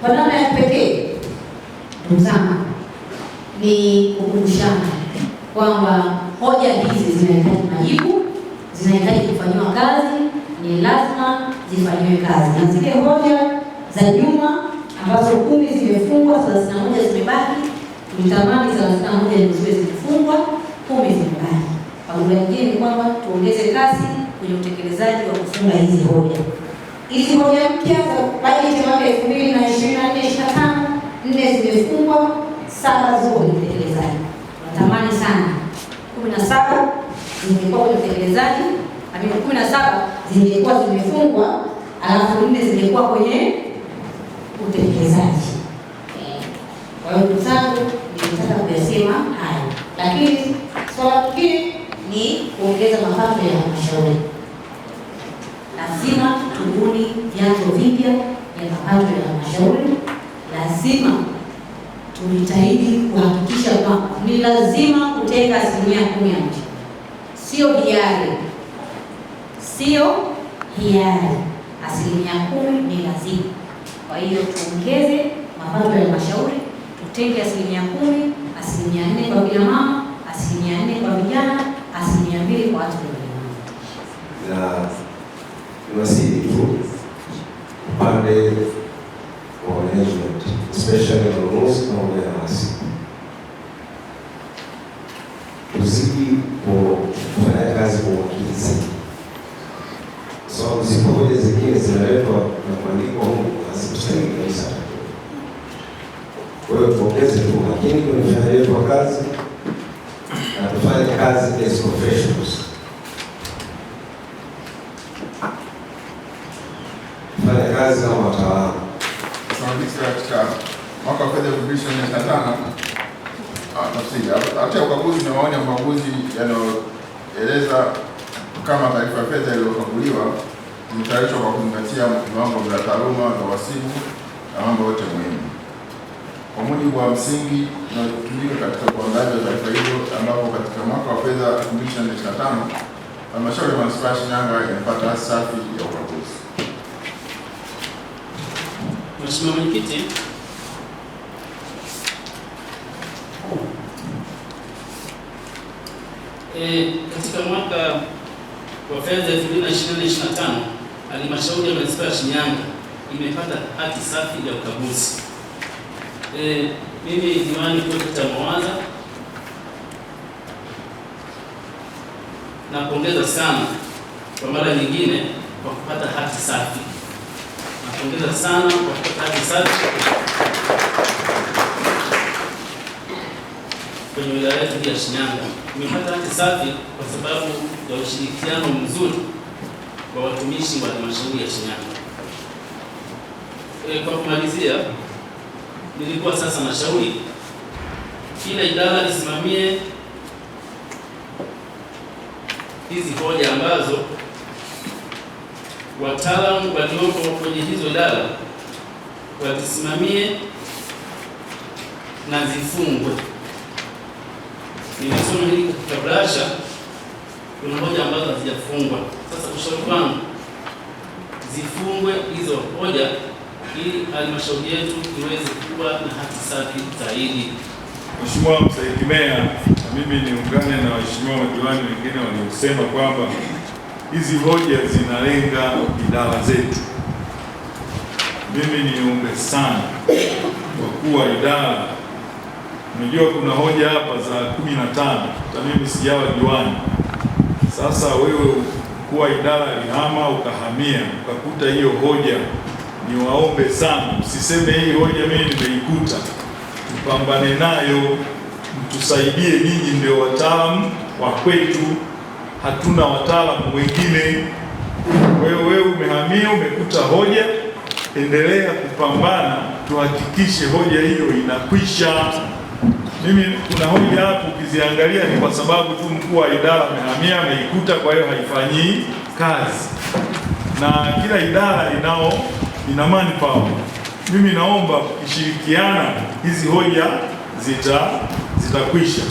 Kwa namna ya pekee, ndugu zangu, ni kukumbushana kwamba hoja hizi zinahitaji majibu, zinahitaji kufanyiwa kazi, ni lazima zifanyiwe kazi. Na zile hoja za nyuma ambazo 10 zimefungwa, 31 zimebaki, tulitamani 31 ndio ziwe zimefungwa, 10 zimebaki. Kwa lugha nyingine ni kwamba tuongeze kasi kwenye utekelezaji wa kufunga hizi hoja. Hizi hoja mpya za bajeti ya mwaka 2024/25, 4 zimefungwa, 7 ziko kwenye utekelezaji. Natamani sana 17 zingekuwa kwenye utekelezaji, 17 zingekuwa zimefungwa, alafu 4 zingekuwa kwenye utekelezaji. Kwa hiyo ndugu zangu, nilitaka kuyasema haya. Lakini swala lingine ni kuongeza mapato ya halmashauri. Lazima tubuni vyanzo vipya vya mapato ya halmashauri. Lazima tujitahidi kuhakikisha kwamba ni lazima kutenga 10% ya mchango. Sio hiari. Sio hiari. 10% ni lazima. Kwa hiyo tuongeze mapato ya halmashauri, tutenge 10%, 4% kwa kina mama, 4% kwa vijana, 2% kwa watu wenye ulemavu. Na niwasihi tu upande wa management, especially wanunuzi pamoja na wahasibu, tuzidi kufanya kazi kwa umakini zaidi, kwa sababu zipo hoja zingine zinaletwa na kuandikwa huko hazikusaidii kabisa. Kwa hiyo tuongeze tu umakini kwenye ufanyaji wetu wa kazi na tufanye kazi as professionals. Fanya kazi kama wataalamu. Katika mwaka wa fedha 2025 tafsiri hata ukaguzi na maoni ya ukaguzi yanayoeleza kama taarifa ya fedha iliyokaguliwa imetayarishwa kwa kuzingatia viwango vya taaluma za uhasibu na mambo yote muhimu kwa mujibu wa msingi unaotumika katika uandaji wa taarifa hizo, ambapo katika mwaka wa fedha 2025 halmashauri ya manispaa ya Shinyanga imepata hati safi ya ukaguzi. Mheshimiwa Mwenyekiti, katika mwaka wa fedha 2024/25 halmashauri ya manispaa ya Shinyanga imepata hati safi ya ukaguzi. Mimi diwani Dr. Mawaza napongeza sana kwa mara nyingine kwa kupata hati safi. Napongeza sana kwa kupata hati safi kwenye wilaya yetu ya Shinyanga. Nimepata hati safi kwa sababu ya ushirikiano mzuri wa watumishi wa halmashauri ya Shinyanga. Kwa kumalizia, nilikuwa sasa na shauri kila idara isimamie hizi hoja ambazo wataalamu waliopo kwenye hizo idara wazisimamie na zifungwe. Nimesoma hili katika brasha, kuna hoja ambazo hazijafungwa. Sasa ushauri wangu, zifungwe hizo hoja ili halmashauri yetu iweze kuwa na hati safi zaidi. Mheshimiwa Mstahiki Meya, na mimi niungane na waheshimiwa madiwani wengine waliosema kwamba hizi hoja zinalenga idara zetu. Mimi niombe sana wakuu wa idara, unajua kuna hoja hapa za 15, hata mimi sijawa diwani. Sasa wewe mkuu wa idara alihama ukahamia ukakuta hiyo hoja, niwaombe sana msiseme hii hoja mimi nimeikuta. Tupambane nayo, mtusaidie, ninyi ndio wataalamu wa kwetu, hatuna wataalamu wengine. Wewe umehamia umekuta hoja, endelea kupambana, tuhakikishe hoja hiyo inakwisha. Mimi kuna hoja hapo ukiziangalia ni kwa sababu tu mkuu wa idara amehamia ameikuta, kwa hiyo haifanyii kazi, na kila idara ina manpower. Mimi naomba tukishirikiana hizi hoja zitakwisha.